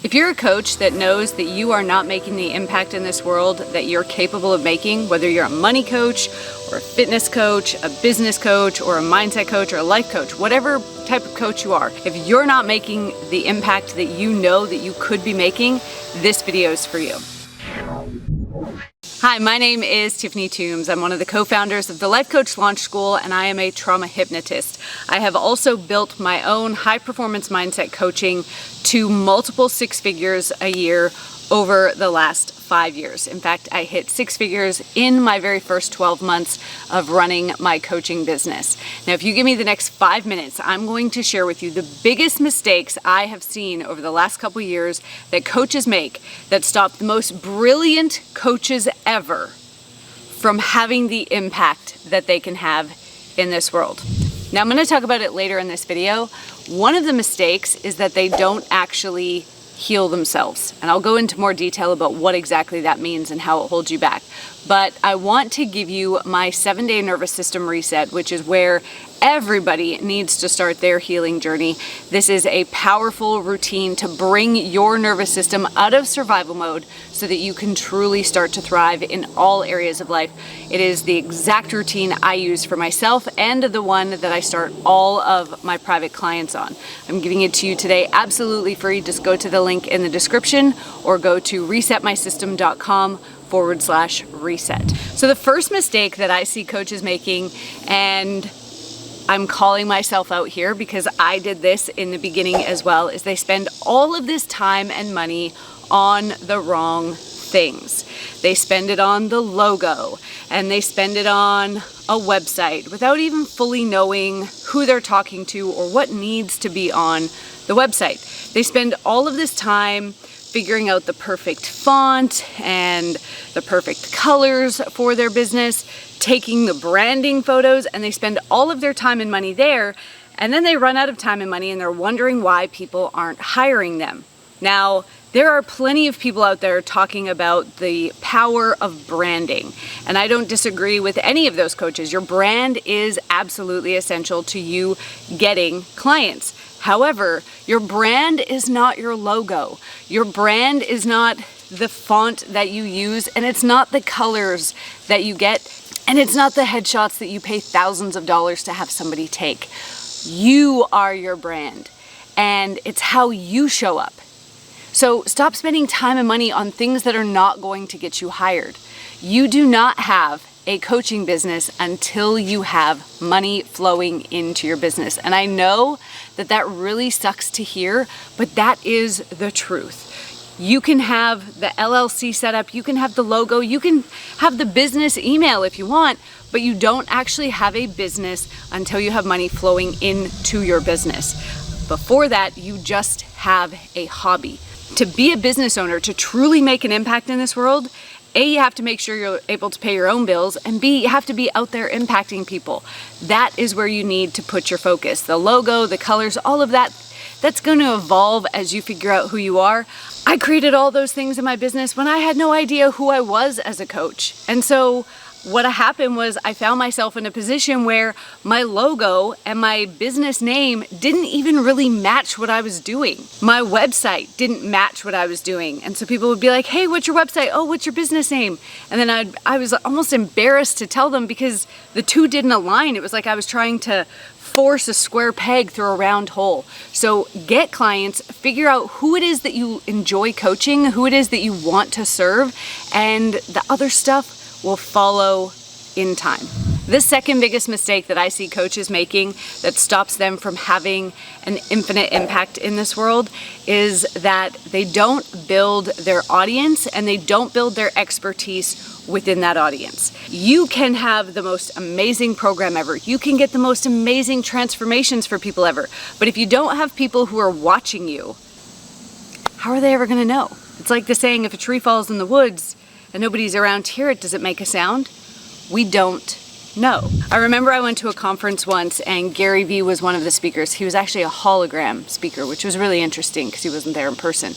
If you're a coach that knows that you are not making the impact in this world that you're capable of making, whether you're a money coach or a fitness coach, a business coach, or a mindset coach, or a life coach, whatever type of coach you are, if you're not making the impact that you know that you could be making, this video is for you. Hi, my name is Tiffany. I'm one of the co-founders of the Life Coach Launch School, and I am a trauma hypnotist. I have also built my own high-performance mindset coaching to multiple six figures a year over the last 5 years. In fact, I hit six figures in my very first 12 months of running my coaching business. Now, if you give me the next 5 minutes, I'm going to share with you the biggest mistakes I have seen over the last couple years that coaches make that stop the most brilliant coaches ever from having the impact that they can have in this world. Now, I'm going to talk about it later in this video. One of the mistakes is that they don't actually heal themselves. And I'll go into more detail about what exactly that means and how it holds you back. But I want to give you my 7-day nervous system reset, which is where everybody needs to start their healing journey. This is a powerful routine to bring your nervous system out of survival mode so that you can truly start to thrive in all areas of life. It is the exact routine I use for myself and the one that I start all of my private clients on. I'm giving it to you today absolutely free. Just go to the link in the description or go to resetmysystem.com/reset. So the first mistake that I see coaches making, and I'm calling myself out here because I did this in the beginning as well, is they spend all of this time and money on the wrong things. They spend it on the logo and they spend it on a website without even fully knowing who they're talking to or what needs to be on the website. They spend all of this time figuring out the perfect font and the perfect colors for their business, taking the branding photos, and they spend all of their time and money there, and then they run out of time and money and they're wondering why people aren't hiring them. Now, there are plenty of people out there talking about the power of branding, and I don't disagree with any of those coaches. Your brand is absolutely essential to you getting clients. However, your brand is not your logo. Your brand is not the font that you use, and it's not the colors that you get, and it's not the headshots that you pay thousands of dollars to have somebody take. You are your brand, and it's how you show up. So stop spending time and money on things that are not going to get you hired. You do not have a coaching business until you have money flowing into your business. And I know that that really sucks to hear, but that is the truth. You can have the LLC set up, you can have the logo, you can have the business email if you want, but you don't actually have a business until you have money flowing into your business. Before that, you just have a hobby. To be a business owner, to truly make an impact in this world, A, you have to make sure you're able to pay your own bills, and B, you have to be out there impacting people. That is where you need to put your focus. The logo, the colors, all of that, that's going to evolve as you figure out who you are. I created all those things in my business when I had no idea who I was as a coach. And so what happened was I found myself in a position where my logo and my business name didn't even really match what I was doing. My website didn't match what I was doing. And so people would be like, hey, what's your website? Oh, what's your business name? And then I was almost embarrassed to tell them because the two didn't align. It was like I was trying to force a square peg through a round hole. So get clients, figure out who it is that you enjoy coaching, who it is that you want to serve, and the other stuff will follow in time. The second biggest mistake that I see coaches making that stops them from having an infinite impact in this world is that they don't build their audience and they don't build their expertise within that audience. You can have the most amazing program ever. You can get the most amazing transformations for people ever. But if you don't have people who are watching you, how are they ever gonna know? It's like the saying, if a tree falls in the woods and nobody's around to hear it, does it make a sound? We don't know. I remember I went to a conference once and Gary Vee was one of the speakers. He was actually a hologram speaker, which was really interesting because he wasn't there in person.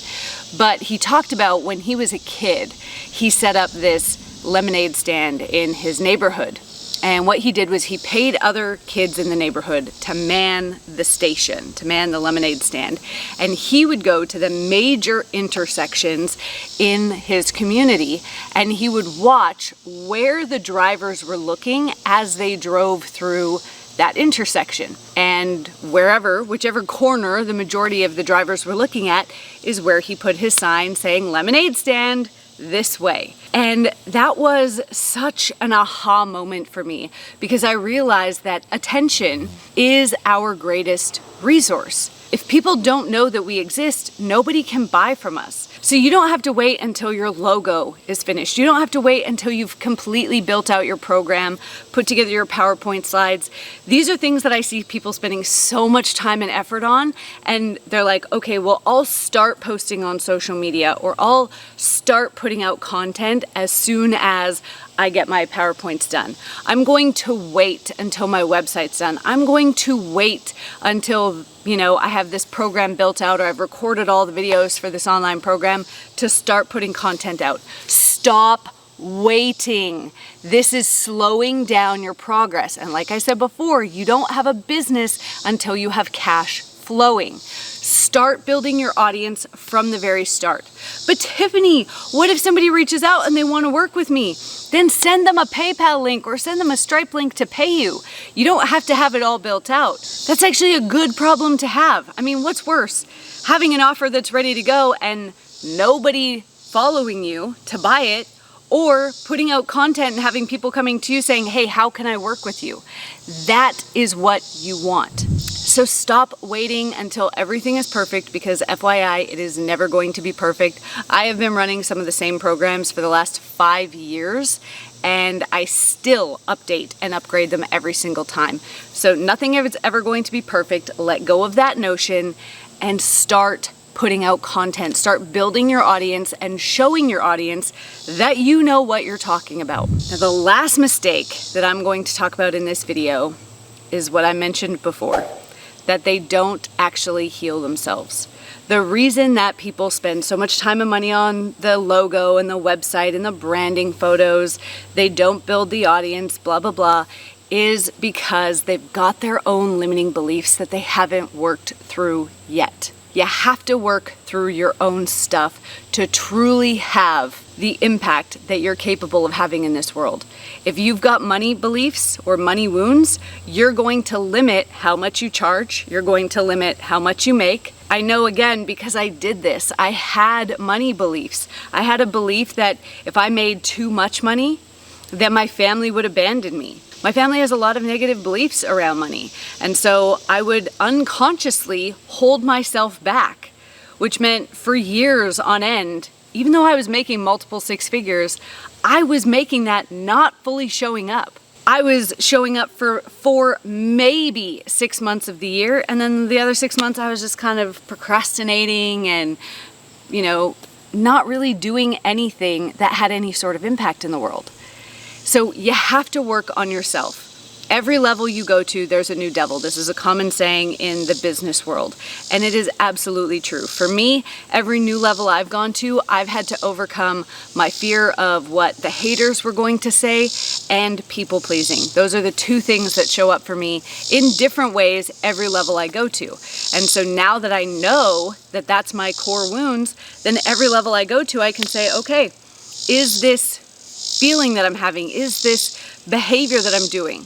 But he talked about when he was a kid, he set up this lemonade stand in his neighborhood. And what he did was he paid other kids in the neighborhood to man the station, to man the lemonade stand. And he would go to the major intersections in his community and he would watch where the drivers were looking as they drove through that intersection. And whichever corner the majority of the drivers were looking at is where he put his sign saying lemonade stand this way. And that was such an aha moment for me because I realized that attention is our greatest resource. If people don't know that we exist, nobody can buy from us. So you don't have to wait until your logo is finished. You don't have to wait until you've completely built out your program, put together your PowerPoint slides. These are things that I see people spending so much time and effort on, and they're like, okay, well, I'll start posting on social media or I'll start putting out content as soon as I get my PowerPoints done. I'm going to wait until my website's done. I'm going to wait until, I have this program built out or I've recorded all the videos for this online program to start putting content out. Stop waiting. This is slowing down your progress. And like I said before, you don't have a business until you have cash flowing. Start building your audience from the very start. But Tiffany, what if somebody reaches out and they want to work with me? Then send them a PayPal link or send them a Stripe link to pay you. You don't have to have it all built out. That's actually a good problem to have. I mean, what's worse? Having an offer that's ready to go and nobody following you to buy it, or putting out content and having people coming to you saying, hey, how can I work with you? That is what you want. So stop waiting until everything is perfect because FYI, it is never going to be perfect. I have been running some of the same programs for the last 5 years and I still update and upgrade them every single time. So nothing is ever going to be perfect. Let go of that notion and start putting out content. Start building your audience and showing your audience that you know what you're talking about. Now, the last mistake that I'm going to talk about in this video is what I mentioned before, that they don't actually heal themselves. The reason that people spend so much time and money on the logo and the website and the branding photos, they don't build the audience, blah, blah, blah, is because they've got their own limiting beliefs that they haven't worked through yet. You have to work through your own stuff to truly have the impact that you're capable of having in this world. If you've got money beliefs or money wounds, you're going to limit how much you charge. You're going to limit how much you make. I know, again, because I did this. I had money beliefs. I had a belief that if I made too much money, then my family would abandon me. My family has a lot of negative beliefs around money, and so I would unconsciously hold myself back, which meant for years on end, even though I was making multiple six figures, I was making that not fully showing up. I was showing up for maybe 6 months of the year, and then the other 6 months I was just kind of procrastinating and, not really doing anything that had any sort of impact in the world. So you have to work on yourself. Every level you go to, there's a new devil. This is a common saying in the business world, and it is absolutely true. For me, every new level I've gone to, I've had to overcome my fear of what the haters were going to say and people pleasing. Those are the two things that show up for me in different ways every level I go to. And so now that I know that that's my core wounds, then every level I go to, I can say, okay, is this feeling that I'm having, is this behavior that I'm doing,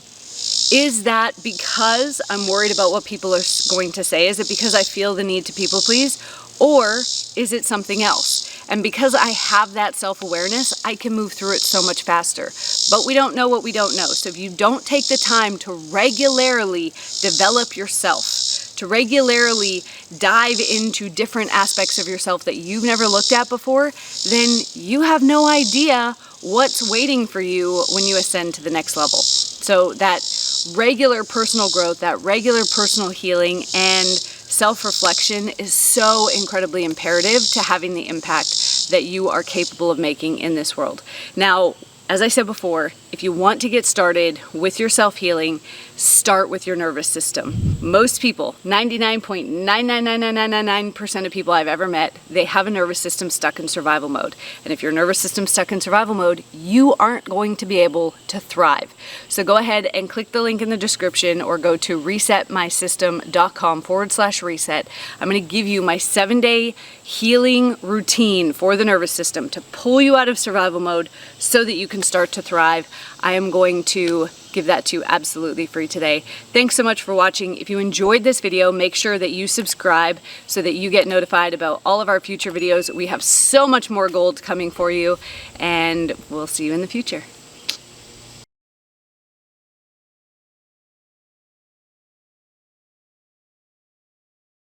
is that because I'm worried about what people are going to say? Is it because I feel the need to people please? Or is it something else? And because I have that self-awareness, I can move through it so much faster. But we don't know what we don't know. So if you don't take the time to regularly develop yourself, to regularly dive into different aspects of yourself that you've never looked at before, then you have no idea what's waiting for you when you ascend to the next level. So that regular personal growth, that regular personal healing and self-reflection is so incredibly imperative to having the impact that you are capable of making in this world. Now, as I said before, if you want to get started with your self-healing, start with your nervous system. Most people, 99.99999% of people I've ever met, they have a nervous system stuck in survival mode. And if your nervous system's stuck in survival mode, you aren't going to be able to thrive. So go ahead and click the link in the description or go to resetmysystem.com/reset. I'm going to give you my 7-day healing routine for the nervous system to pull you out of survival mode so that you can start to thrive. I am going to give that to you absolutely free today. Thanks so much for watching. If you enjoyed this video, make sure that you subscribe so that you get notified about all of our future videos. We have so much more gold coming for you, and we'll see you in the future.